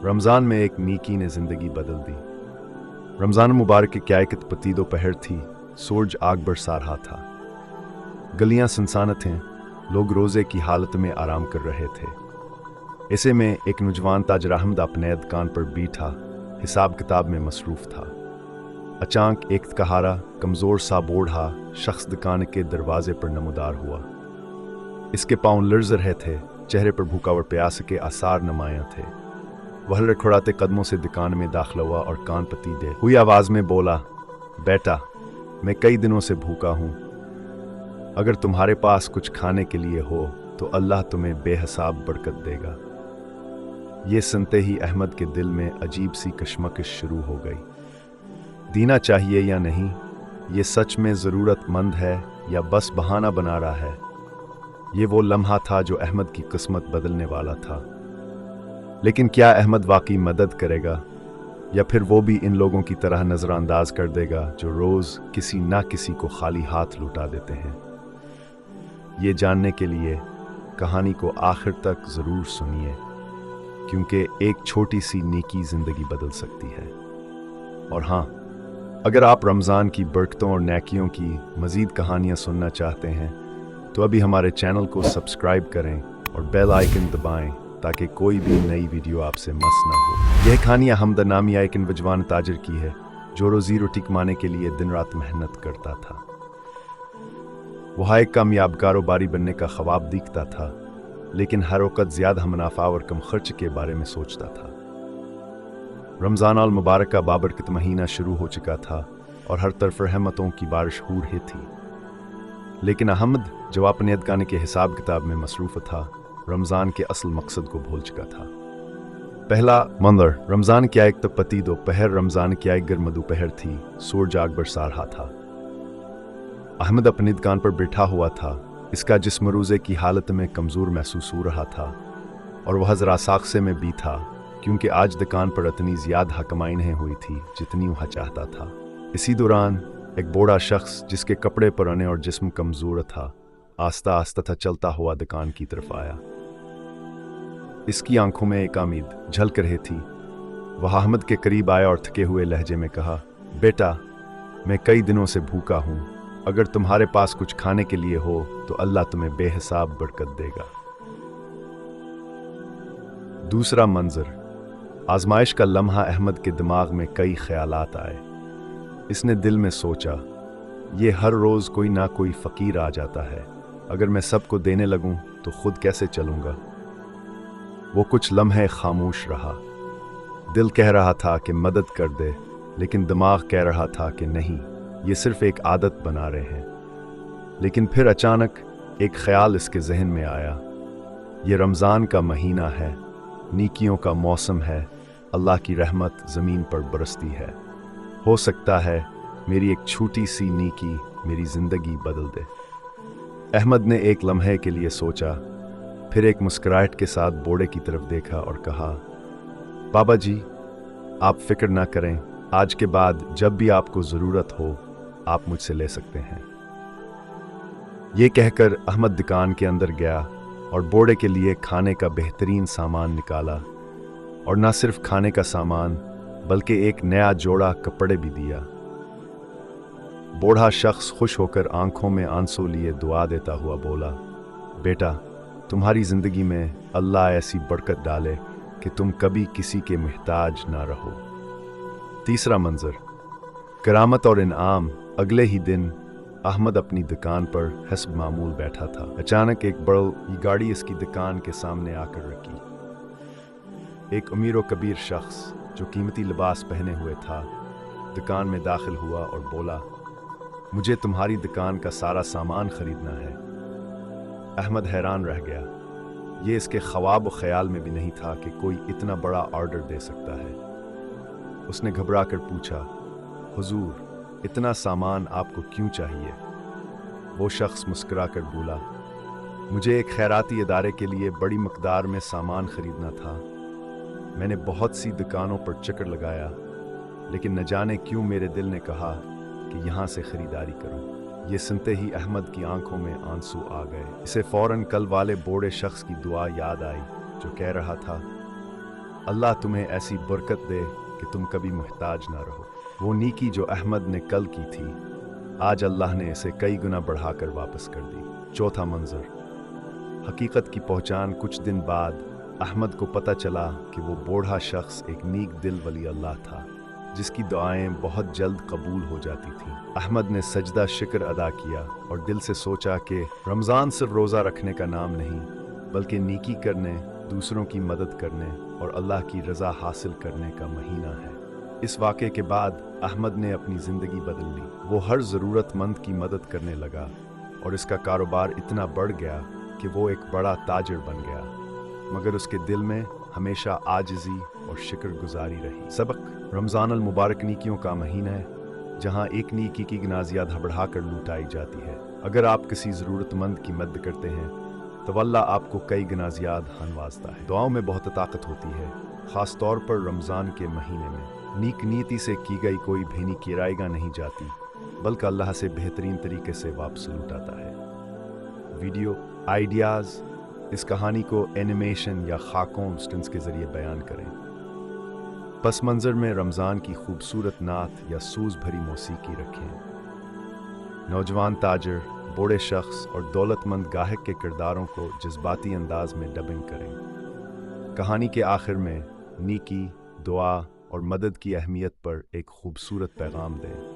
रमज़ान में एक नीकी ने ज़िंदगी बदल दी। रमज़ान मुबारक की क्याकत पति दोपहर थी, सूरज आग बरसा रहा था। गलियां सुनसान थीं, लोग रोज़े की हालत में आराम कर रहे थे। ऐसे में एक नौजवान ताजर अहमद अपने दुकान पर बैठा हिसाब किताब में मसरूफ़ था। अचानक एक कहारा कमज़ोर सा बूढ़ा शख्स दुकान के दरवाजे पर नमूदार हुआ। इसके पाँव लर्ज़ रहे थे, चेहरे पर भूखा और प्यास के आसार नुमायां थे। वह लड़खड़ाते कदमों से दुकान में दाखिल हुआ और कान पती दे हुई आवाज़ में बोला, बेटा, मैं कई दिनों से भूखा हूँ। अगर तुम्हारे पास कुछ खाने के लिए हो तो अल्लाह तुम्हें बेहिसाब बरकत देगा। ये सुनते ही अहमद के दिल में अजीब सी कशमकश शुरू हो गई। देना चाहिए या नहीं, ये सच में ज़रूरतमंद है या बस बहाना बना रहा है। ये वो लम्हा था जो अहमद की किस्मत बदलने वाला था। लेकिन क्या अहमद वाकई मदद करेगा या फिर वो भी इन लोगों की तरह नज़रअंदाज कर देगा जो रोज़ किसी ना किसी को खाली हाथ लुटा देते हैं। ये जानने के लिए कहानी को आखिर तक ज़रूर सुनिए, क्योंकि एक छोटी सी नेकी ज़िंदगी बदल सकती है। और हाँ, अगर आप रमज़ान की बरकतों और नेकियों की मज़ीद कहानियाँ सुनना चाहते हैं तो अभी हमारे चैनल को सब्सक्राइब करें और बेल आइकन दबाएं ताकि कोई भी नई वीडियो आपसे मिस ना हो। यह कहानी अहमद नामी एक नौजवान ताजर की है जो रोज़ी रोटी कमाने के लिए दिन रात मेहनत करता था। वह एक कामयाब कारोबारी बनने का ख्वाब देखता था, लेकिन हर वक्त ज़्यादा मुनाफा और कम खर्च के बारे में सोचता था। रमज़ान अल मुबारक का बाबरकत महीना शुरू हो चुका था और हर तरफ रहमतों की बारिश हो रही थी। लेकिन अहमद जो अपने दुकान के हिसाब किताब में मसरूफ़ था, रमज़ान के असल मकसद को भूल चुका था। पहला मंजर, रमज़ान की एक तपती दोपहर, रमज़ान की एक गर्म दोपहर थी, सूरज आग बरसा रहा था। अहमद अपनी दुकान पर बैठा हुआ था। इसका जिस्म रोज़े की हालत में कमज़ोर महसूस हो रहा था और वह ज़रा साख्से में भी था, क्योंकि आज दुकान पर इतनी ज़्यादा कमाई नहीं हुई थी जितनी वह चाहता था। इसी दौरान एक बूढ़ा शख्स जिसके कपड़े पुराने और जिस्म कमज़ोर था, आस्ता आस्ता चलता हुआ दुकान की तरफ आया। इसकी आंखों में एक उम्मीद झलक रही थी। वह अहमद के करीब आया और थके हुए लहजे में कहा, बेटा, मैं कई दिनों से भूखा हूँ। अगर तुम्हारे पास कुछ खाने के लिए हो तो अल्लाह तुम्हें बेहिसाब बरकत देगा। दूसरा मंजर, आजमाइश का लम्हा। अहमद के दिमाग में कई ख्यालात आए। इसने दिल में सोचा, ये हर रोज़ कोई ना कोई फ़कीर आ जाता है। अगर मैं सबको देने लगूं तो खुद कैसे चलूंगा। वो कुछ लम्हे खामोश रहा। दिल कह रहा था कि मदद कर दे, लेकिन दिमाग कह रहा था कि नहीं, ये सिर्फ एक आदत बना रहे हैं। लेकिन फिर अचानक एक ख्याल इसके जहन में आया, ये रमज़ान का महीना है, नेकियों का मौसम है, अल्लाह की रहमत ज़मीन पर बरसती है। हो सकता है मेरी एक छोटी सी नेकी मेरी ज़िंदगी बदल दे। अहमद ने एक लम्हे के लिए सोचा, फिर एक मुस्कुराहट के साथ बूढ़े की तरफ देखा और कहा, बाबा जी, आप फिक्र ना करें, आज के बाद जब भी आपको ज़रूरत हो आप मुझसे ले सकते हैं। ये कहकर अहमद दुकान के अंदर गया और बूढ़े के लिए खाने का बेहतरीन सामान निकाला, और न सिर्फ खाने का सामान बल्कि एक नया जोड़ा कपड़े भी दिया। बूढ़ा शख्स खुश होकर आंखों में आंसू लिए दुआ देता हुआ बोला, बेटा, तुम्हारी ज़िंदगी में अल्लाह ऐसी बरकत डाले कि तुम कभी किसी के मुहताज ना रहो। तीसरा मंजर, करामत और इनाम। अगले ही दिन अहमद अपनी दुकान पर हस्ब मामूल बैठा था। अचानक एक बड़ी गाड़ी इसकी दुकान के सामने आकर रुकी। एक अमीर व कबीर शख्स जो कीमती लिबास पहने हुए था दुकान में दाखिल हुआ और बोला, मुझे तुम्हारी दुकान का सारा सामान खरीदना है। अहमद हैरान रह गया। ये इसके ख्वाब व ख्याल में भी नहीं था कि कोई इतना बड़ा ऑर्डर दे सकता है। उसने घबरा कर पूछा, हुजूर, इतना सामान आपको क्यों चाहिए? वो शख्स मुस्कुरा कर बोला, मुझे एक खैराती इदारे के लिए बड़ी मकदार में सामान खरीदना था। मैंने बहुत सी दुकानों पर चक्कर लगाया, लेकिन न जाने क्यों मेरे दिल ने कहा कि यहाँ से खरीदारी करूँ। ये सुनते ही अहमद की आंखों में आंसू आ गए। इसे फौरन कल वाले बूढ़े शख्स की दुआ याद आई जो कह रहा था, अल्लाह तुम्हें ऐसी बरकत दे कि तुम कभी मुहताज ना रहो। वो नीकी जो अहमद ने कल की थी, आज अल्लाह ने इसे कई गुना बढ़ाकर वापस कर दी। चौथा मंजर। हकीकत की पहचान। कुछ दिन बाद अहमद को पता चला कि वो बूढ़ा शख्स एक नीक दिल वली अल्लाह था, जिसकी दुआएं बहुत जल्द कबूल हो जाती थीं। अहमद ने सजदा शिक्र अदा किया और दिल से सोचा कि रमज़ान सिर्फ रोज़ा रखने का नाम नहीं, बल्कि नेकी करने, दूसरों की मदद करने और अल्लाह की रज़ा हासिल करने का महीना है। इस वाक़े के बाद अहमद ने अपनी ज़िंदगी बदल ली। वो हर ज़रूरतमंद की मदद करने लगा और इसका कारोबार इतना बढ़ गया कि वो एक बड़ा ताजिर बन गया, मगर उसके दिल में हमेशा आजिज़ी और शुक्रगुजारी रही। सबक। रमज़ान अल मुबारक नेकियों का महीना है, जहाँ एक नेकी की गुना ज़्यादा बढ़ाकर लुटाई जाती है। अगर आप किसी ज़रूरतमंद की मदद करते हैं तो अल्लाह आपको कई गुना ज़्यादा नवाजता है। दुआओं में बहुत ताकत होती है, ख़ास तौर पर रमज़ान के महीने में। नेक नीयती से की गई कोई भेनी किराएगा नहीं जाती, बल्कि अल्लाह से बेहतरीन तरीके से वापस लौटाता है। Video ideas. इस कहानी को एनिमेशन या खाकों स्टंट्स के ज़रिए बयान करें। पस मंज़र में रमज़ान की खूबसूरत नात या सूझ भरी मौसीकी रखें। नौजवान ताजिर, बूढ़े शख्स और दौलतमंद गाहक के किरदारों को जज्बाती अंदाज में डबिंग करें। कहानी के आखिर में नेकी, दुआ और मदद की अहमियत पर एक खूबसूरत पैगाम दें।